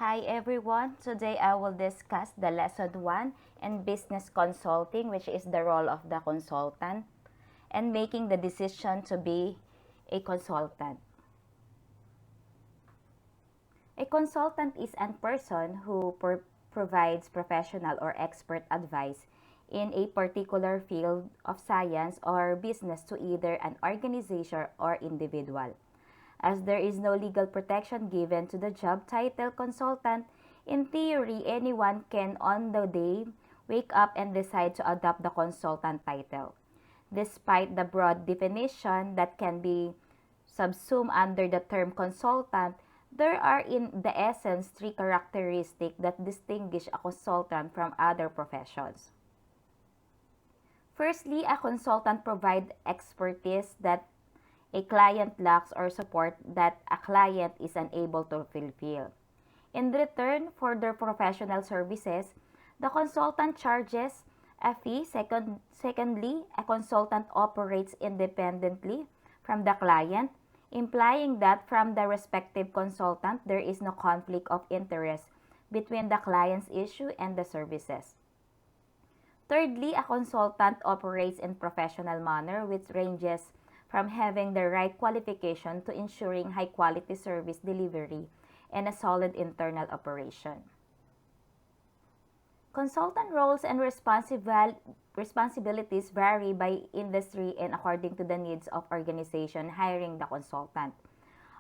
Hi everyone, today I will discuss the lesson 1 in business consulting, which is the role of the consultant and making the decision to be a consultant. A consultant is a person who provides professional or expert advice in a particular field of science or business to either an organization or individual. As there is no legal protection given to the job title consultant, in theory, anyone can on the day wake up and decide to adopt the consultant title. Despite the broad definition that can be subsumed under the term consultant, there are in the essence three characteristics that distinguish a consultant from other professions. Firstly, a consultant provides expertise that a client lacks or support that a client is unable to fulfill. In return for their professional services, the consultant charges a fee. Secondly, a consultant operates independently from the client, implying that from the respective consultant there is no conflict of interest between the client's issue and the services. Thirdly, a consultant operates in professional manner which ranges from having the right qualification to ensuring high quality service delivery and a solid internal operation. Consultant roles and responsibilities vary by industry and according to the needs of organization hiring the consultant.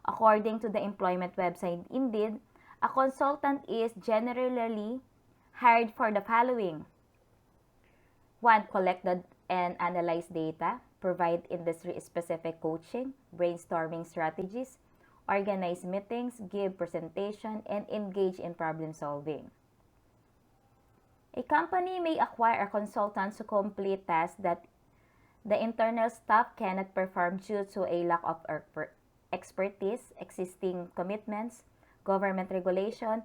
According to the employment website Indeed, a consultant is generally hired for the following: 1. Collect and analyze data, provide industry-specific coaching, brainstorming strategies, organize meetings, give presentation, and engage in problem solving. A company may acquire a consultant to complete tasks that the internal staff cannot perform due to a lack of expertise, existing commitments, government regulation,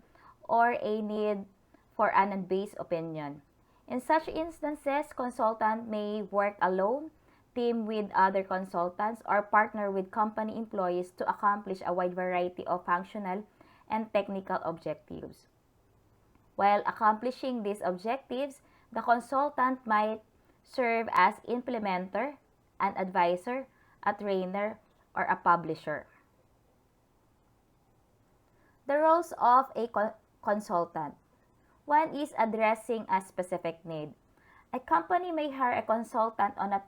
or a need for an unbiased opinion. In such instances, consultant may work alone, team with other consultants, or partner with company employees to accomplish a wide variety of functional and technical objectives. While accomplishing these objectives, the consultant might serve as implementer, an advisor, a trainer, or a publisher. The roles of a consultant. One is addressing a specific need. A company may hire a consultant on a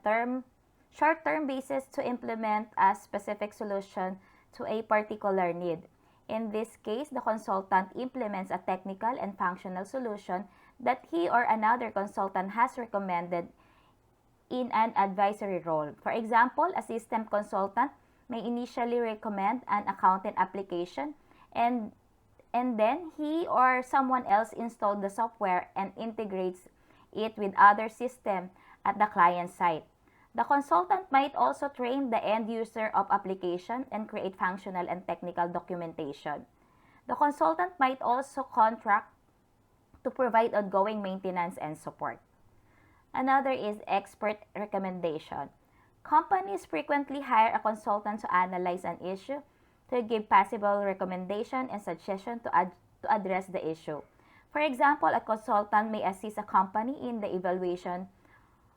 short-term basis to implement a specific solution to a particular need. In this case, the consultant implements a technical and functional solution that he or another consultant has recommended in an advisory role. For example, a system consultant may initially recommend an accounting application and then he or someone else installs the software and integrates it with other systems at the client site. The consultant might also train the end user of application and create functional and technical documentation. The consultant might also contract to provide ongoing maintenance and support. Another is expert recommendation. Companies frequently hire a consultant to analyze an issue, to give possible recommendation and suggestion to address the issue. For example, a consultant may assist a company in the evaluation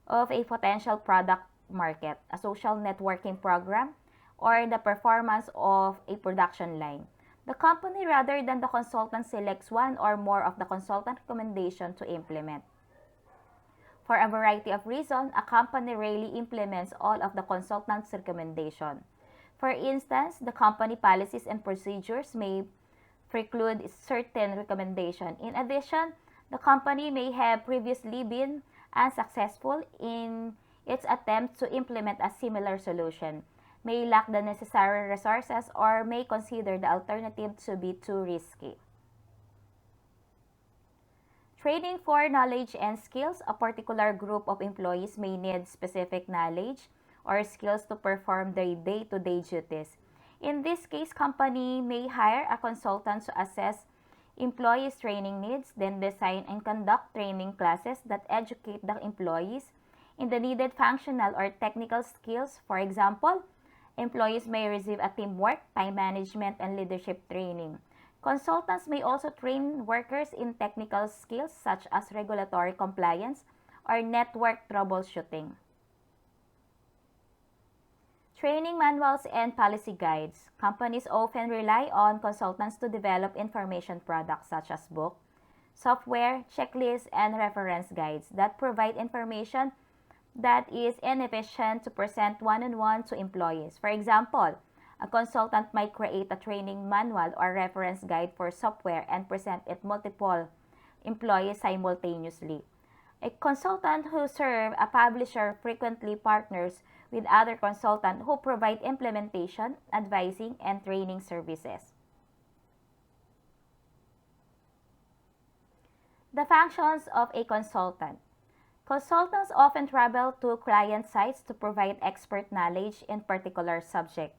of a potential product market, a social networking program, or the performance of a production line. The company rather than the consultant selects one or more of the consultant recommendation to implement. For a variety of reasons, a company rarely implements all of the consultant's recommendation. For instance, the company policies and procedures may preclude certain recommendations. In addition, the company may have previously been unsuccessful in its attempt to implement a similar solution, may lack the necessary resources, or may consider the alternative to be too risky. Training for knowledge and skills. A particular group of employees may need specific knowledge or skills to perform their day-to-day duties. In this case, company may hire a consultant to assess employees' training needs, then design and conduct training classes that educate the employees in the needed functional or technical skills. For example, employees may receive a teamwork, time management, and leadership training. Consultants may also train workers in technical skills such as regulatory compliance or network troubleshooting. Training manuals and policy guides. Companies often rely on consultants to develop information products such as books, software, checklists, and reference guides that provide information that is inefficient to present one-on-one to employees. For example, a consultant might create a training manual or reference guide for software and present it multiple employees simultaneously. A consultant who serves a publisher frequently partners with other consultants who provide implementation, advising, and training services. The functions of a consultant. Consultants often travel to client sites to provide expert knowledge in particular subject.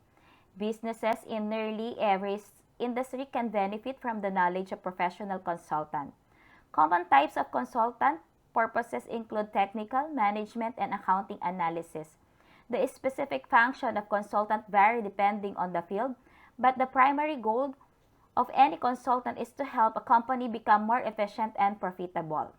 Businesses in nearly every industry can benefit from the knowledge of professional consultant. Common types of consultant purposes include technical, management, and accounting analysis. The specific function of consultant vary depending on the field, but the primary goal of any consultant is to help a company become more efficient and profitable.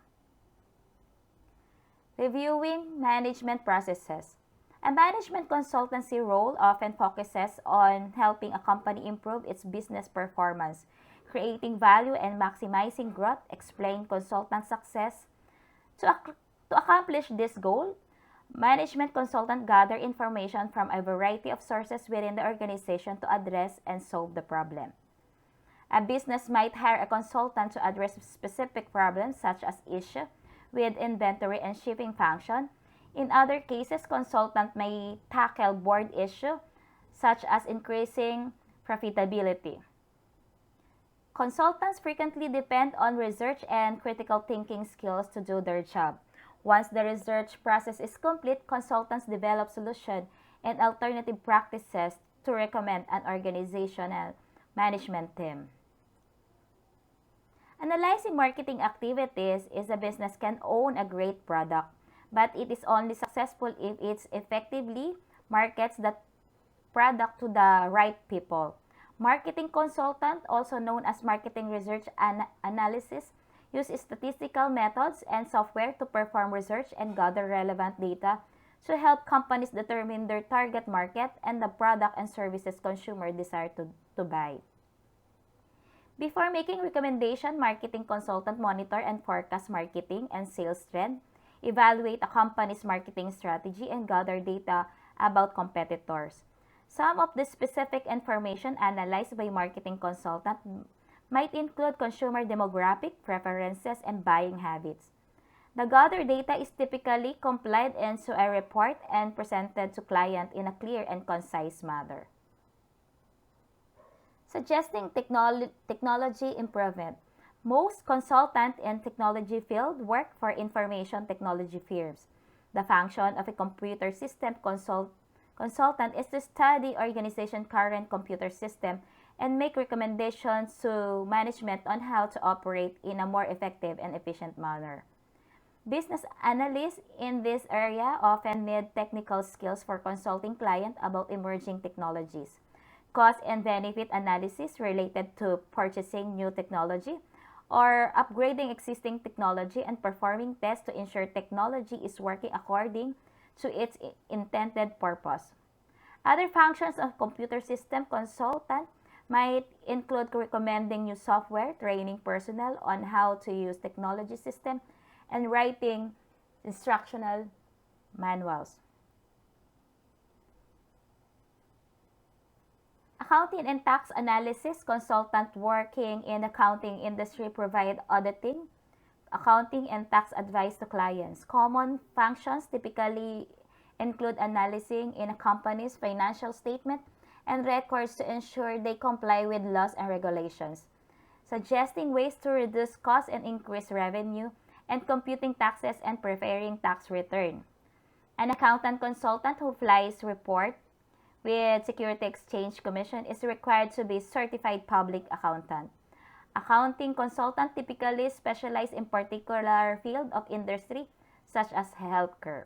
Reviewing management processes. A management consultancy role often focuses on helping a company improve its business performance, creating value, and maximizing growth. Explain consultant success. To accomplish this goal, management consultants gather information from a variety of sources within the organization to address and solve the problem. A business might hire a consultant to address specific problems such as issue with inventory and shipping function. In other cases, consultant may tackle board issue such as increasing profitability. Consultants frequently depend on research and critical thinking skills to do their job. Once the research process is complete, consultants develop solutions and alternative practices to recommend an organizational management team. Analyzing marketing activities is a business can own a great product, but it is only successful if it effectively markets that product to the right people. Marketing consultant, also known as marketing research analysis, use statistical methods and software to perform research and gather relevant data to help companies determine their target market and the product and services consumers desire to buy. Before making recommendation, marketing consultant monitor and forecast marketing and sales trend, evaluate a company's marketing strategy, and gather data about competitors. Some of the specific information analyzed by marketing consultant might include consumer demographic preferences and buying habits. The gathered data is typically compiled into a report and presented to client in a clear and concise manner. Suggesting technology improvement. Most consultants in technology field work for information technology firms. The function of a computer system consultant is to study organization's current computer system and make recommendations to management on how to operate in a more effective and efficient manner. Business analysts in this area often need technical skills for consulting clients about emerging technologies. Cost and benefit analysis related to purchasing new technology or upgrading existing technology and performing tests to ensure technology is working according to its intended purpose. Other functions of computer system consultant might include recommending new software, training personnel on how to use technology system, and writing instructional manuals. Accounting and tax analysis consultant working in accounting industry provide auditing, accounting, and tax advice to clients. Common functions typically include analyzing in a company's financial statement and records to ensure they comply with laws and regulations, suggesting ways to reduce costs and increase revenue, and computing taxes and preparing tax return. An accountant consultant who files report with Security Exchange Commission is required to be certified public accountant. Accounting consultant typically specialize in particular field of industry such as healthcare.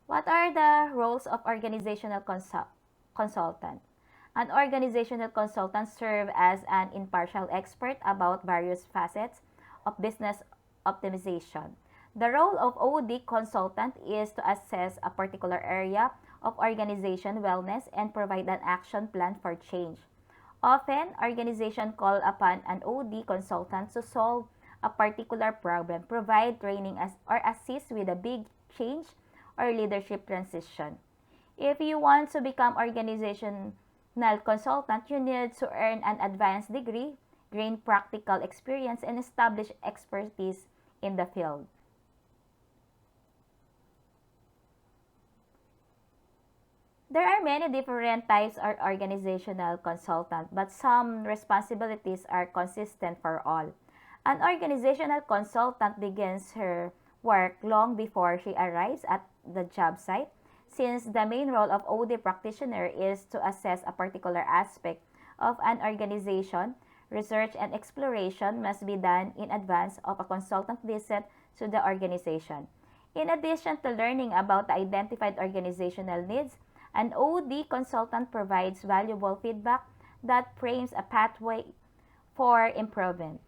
What are the roles of organizational consultant? An organizational consultant serves as an impartial expert about various facets of business optimization. The role of OD consultant is to assess a particular area of organization wellness and provide an action plan for change. Often, organizations call upon an OD consultant to solve a particular problem, provide training or assist with a big change or leadership transition. If you want to become organizational consultant, you need to earn an advanced degree, gain practical experience, and establish expertise in the field. There are many different types of organizational consultant, but some responsibilities are consistent for all. An organizational consultant begins her work long before she arrives at the job site, since the main role of OD practitioner is to assess a particular aspect of an organization. Research and exploration must be done in advance of a consultant visit to the organization. In addition to learning about the identified organizational needs, an OD consultant provides valuable feedback that frames a pathway for improvement.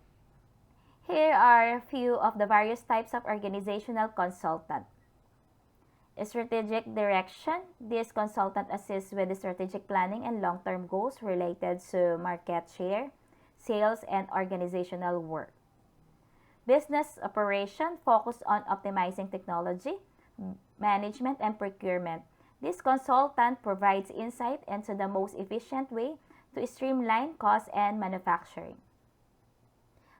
Here are a few of the various types of organizational consultant. Strategic direction. This consultant assists with the strategic planning and long-term goals related to market share, sales, and organizational work. Business operation focused on optimizing technology, management, and procurement. This consultant provides insight into the most efficient way to streamline costs and manufacturing.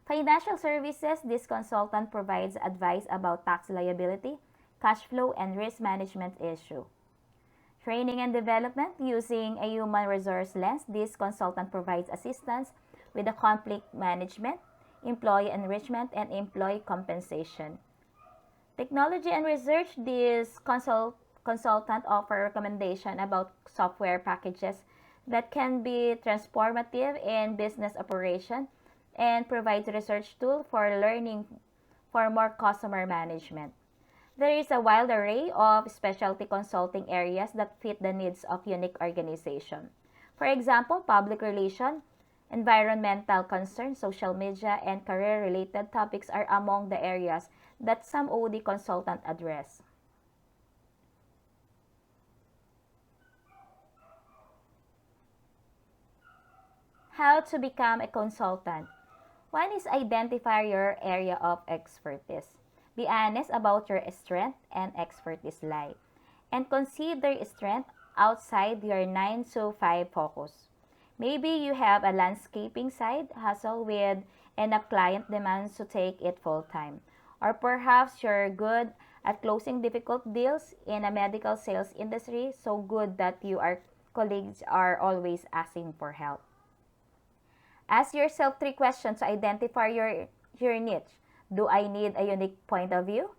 Financial services. This consultant provides advice about tax liability, cash flow, and risk management issue. Training and development. Using a human resource lens, this consultant provides assistance with the conflict management, employee enrichment, and employee compensation. Technology and research. This consultant offers recommendation about software packages that can be transformative in business operation and provides research tool for learning for more customer management. There is a wide array of specialty consulting areas that fit the needs of unique organization. For example, public relations, environmental concerns, social media, and career-related topics are among the areas that some OD consultants address. How to become a consultant. One is identify your area of expertise. Be honest about your strength and expertise lie, and consider strength outside your 9 to 5 focus. Maybe you have a landscaping side hustle with enough client demands to take it full time. Or perhaps you're good at closing difficult deals in a medical sales industry, so good that your colleagues are always asking for help. Ask yourself 3 questions to identify your niche. Do I need a unique point of view?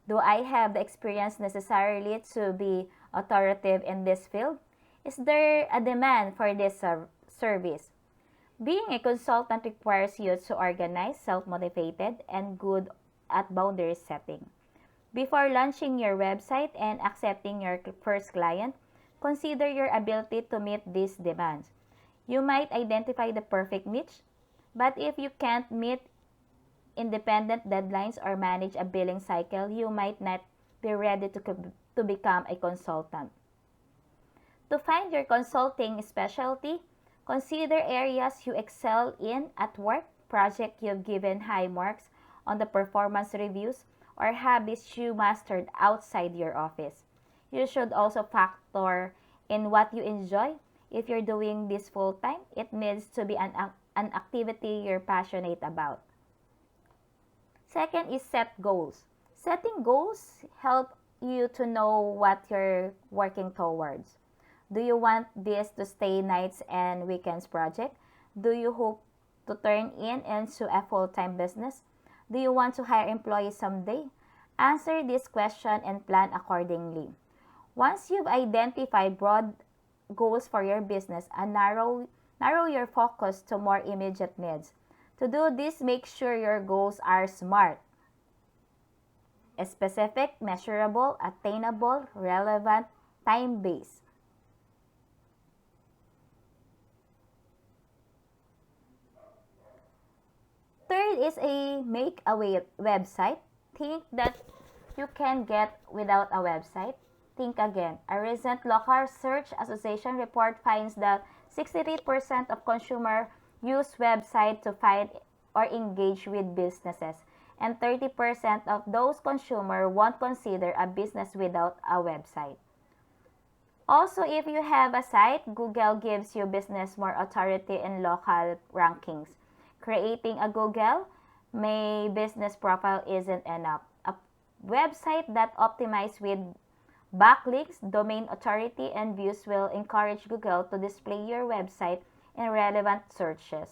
Do I have the experience necessarily to be authoritative in this field? Is there a demand for this service? Being a consultant requires you to organize, self-motivated, and good at boundary setting. Before launching your website and accepting your first client, consider your ability to meet these demands. You might identify the perfect niche, but if you can't meet independent deadlines or manage a billing cycle, you might not be ready to become a consultant. To find your consulting specialty, consider areas you excel in at work, projects you've given high marks on the performance reviews, or habits you mastered outside your office. You should also factor in what you enjoy. If you're doing this full time, it needs to be an activity you're passionate about. Second is set goals. Setting goals help you to know what you're working towards. Do you want this to stay nights and weekends project? Do you hope to turn into a full-time business? Do you want to hire employees someday? Answer this question and plan accordingly. Once you've identified broad goals for your business and narrow your focus to more immediate needs. To do this, make sure your goals are SMART. Specific, measurable, attainable, relevant, time-based. Third is a make a website. Think that you can get without a website. Think again. A recent local search association report finds that 63% of consumers use website to find or engage with businesses, and 30% of those consumers won't consider a business without a website. Also, if you have a site, Google gives you business more authority in local rankings. Creating a Google My Business profile isn't enough. A website that optimizes with backlinks, domain authority, and views will encourage Google to display your website in relevant searches.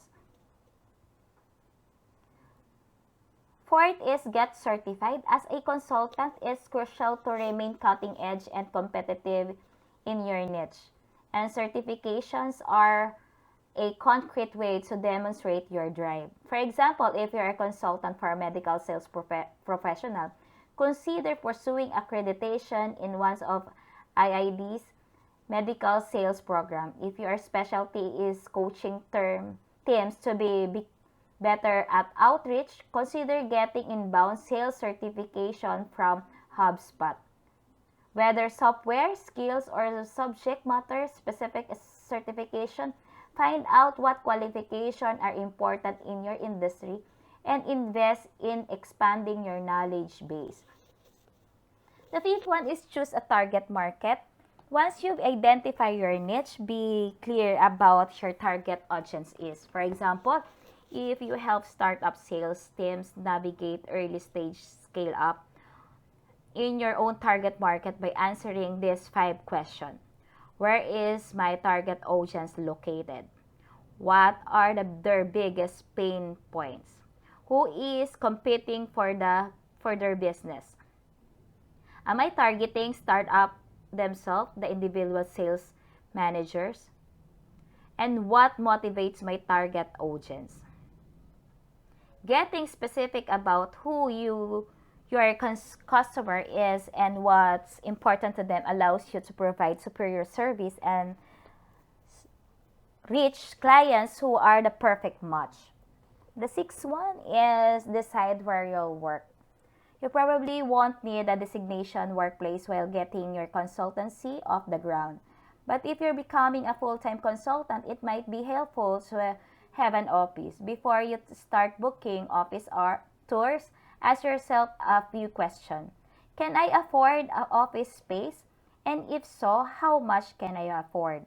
Fourth is get certified. As a consultant, it's crucial to remain cutting edge and competitive in your niche. And certifications are a concrete way to demonstrate your drive. For example, if you're a consultant for a medical sales professional, consider pursuing accreditation in one of IID's medical sales program. If your specialty is coaching teams to be better at outreach, consider getting inbound sales certification from HubSpot. Whether software, skills, or subject matter specific certification, find out what qualifications are important in your industry and invest in expanding your knowledge base. The fifth one is choose a target market. Once you've identified your niche, be clear about your target audience is. For example, if you help startup sales teams navigate early stage scale up in your own target market by answering these 5 questions. Where is my target audience located? What are their biggest pain points? Who is competing for their business? Am I targeting startup themselves, the individual sales managers? And what motivates my target audience? Getting specific about who your customer is and what's important to them allows you to provide superior service and reach clients who are the perfect match. The sixth one is decide where you'll work. You probably won't need a designation workplace while getting your consultancy off the ground. But if you're becoming a full-time consultant, it might be helpful to have an office. Before you start booking office tours, ask yourself a few questions. Can I afford an office space? And if so, how much can I afford?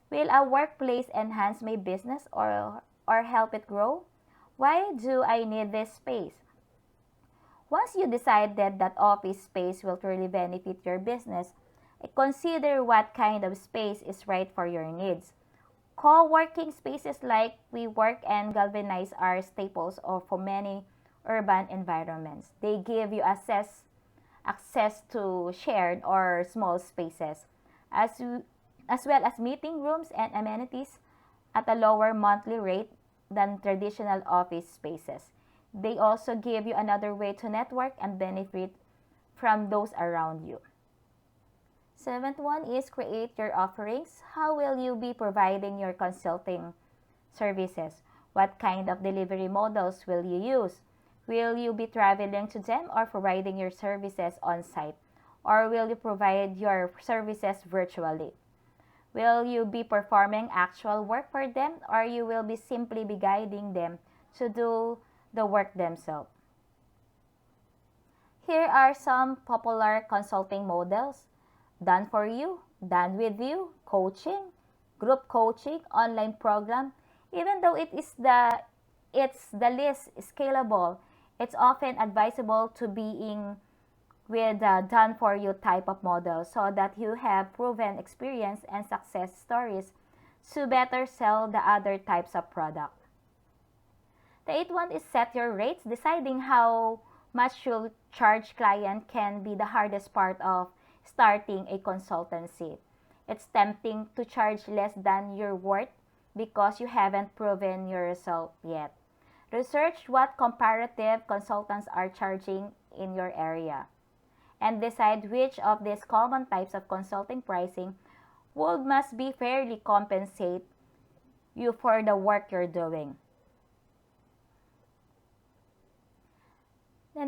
Will a workplace enhance my business or help it grow? Why do I need this space? Once you decided that office space will truly benefit your business, consider what kind of space is right for your needs. Co-working spaces like WeWork and Galvanize are staples for many urban environments. They give you access to shared or small spaces, as well as meeting rooms and amenities at a lower monthly rate than traditional office spaces. They also give you another way to network and benefit from those around you. Seventh one is create your offerings. How will you be providing your consulting services? What kind of delivery models will you use? Will you be traveling to them or providing your services on site? Or will you provide your services virtually? Will you be performing actual work for them or you will be simply be guiding them to do the work themselves? Here are some popular consulting models: done for you, done with you, coaching, group coaching, online program. Even though it's the least scalable, it's often advisable to being with a done for you type of model so that you have proven experience and success stories to better sell the other types of product. The eighth one is set your rates. Deciding how much you'll charge client can be the hardest part of starting a consultancy. It's tempting to charge less than you're worth because you haven't proven yourself yet. Research what comparative consultants are charging in your area and decide which of these common types of consulting pricing must be fairly compensate you for the work you're doing. The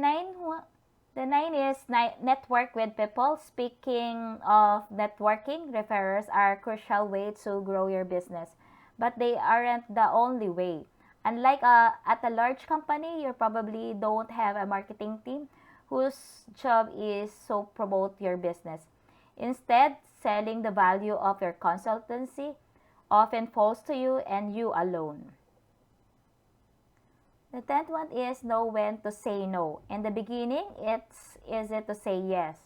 nine is network with people. Speaking of networking, referrals are a crucial way to grow your business, but they aren't the only way. Unlike at a large company, you probably don't have a marketing team whose job is to promote your business. Instead, selling the value of your consultancy often falls to you and you alone. The 10th one is know when to say no. In the beginning, it's easy to say yes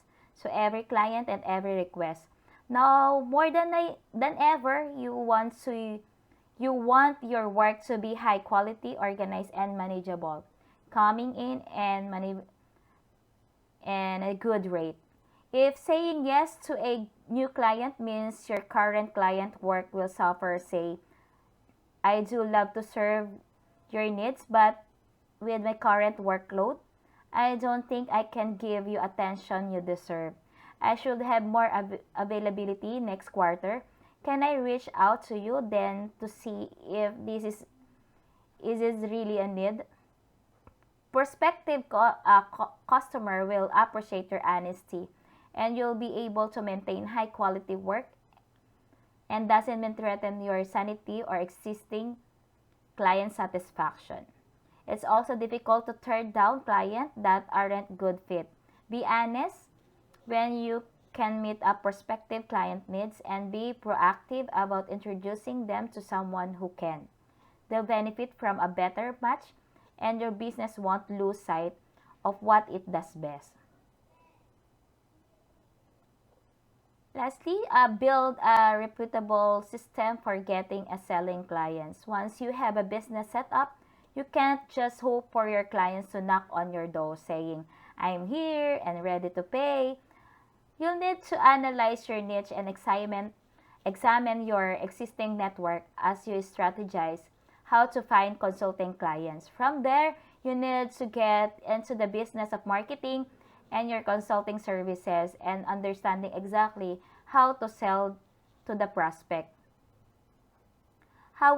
to every client and every request. Now, more than ever, you want your work to be high quality, organized, and manageable, coming in and a good rate. If saying yes to a new client means your current client work will suffer, say, I do love to serve your needs, but with my current workload, I don't think I can give you attention you deserve. I should have more availability next quarter. Can I reach out to you then to see if this is really a need? Prospective customer will appreciate your honesty, and you'll be able to maintain high quality work and doesn't mean threaten your sanity or existing client satisfaction. It's also difficult to turn down clients that aren't good fit. Be honest when you can meet up prospective client needs and be proactive about introducing them to someone who can. They'll benefit from a better match and your business won't lose sight of what it does best. Lastly, build a reputable system for getting and selling clients. Once you have a business set up, you can't just hope for your clients to knock on your door saying, I'm here and ready to pay. You'll need to analyze your niche and examine your existing network as you strategize how to find consulting clients. From there, you need to get into the business of marketing and your consulting services and understanding exactly how to sell to the prospect. How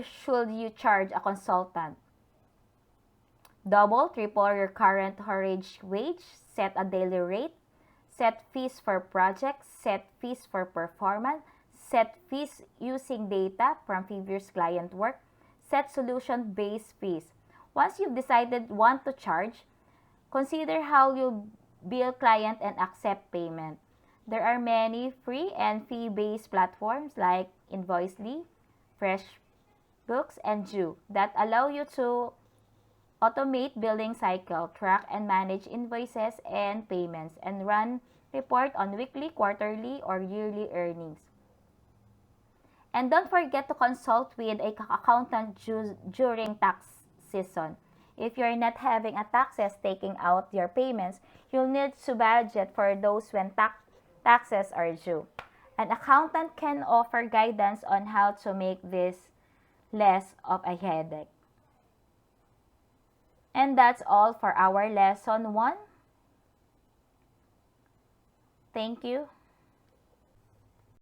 should you charge a consultant? Double, triple your current average wage, set a daily rate, set fees for projects, set fees for performance, set fees using data from previous client work, set solution-based fees. Once you've decided what to charge, consider how you bill client and accept payment. There are many free and fee-based platforms like Invoicely, FreshBooks, and Due that allow you to automate billing cycle, track and manage invoices and payments, and run report on weekly, quarterly, or yearly earnings. And don't forget to consult with a accountant during tax season. If you're not having a taxes taking out your payments, you'll need to budget for those when taxes are due. An accountant can offer guidance on how to make this less of a headache. And that's all for our lesson 1. Thank you.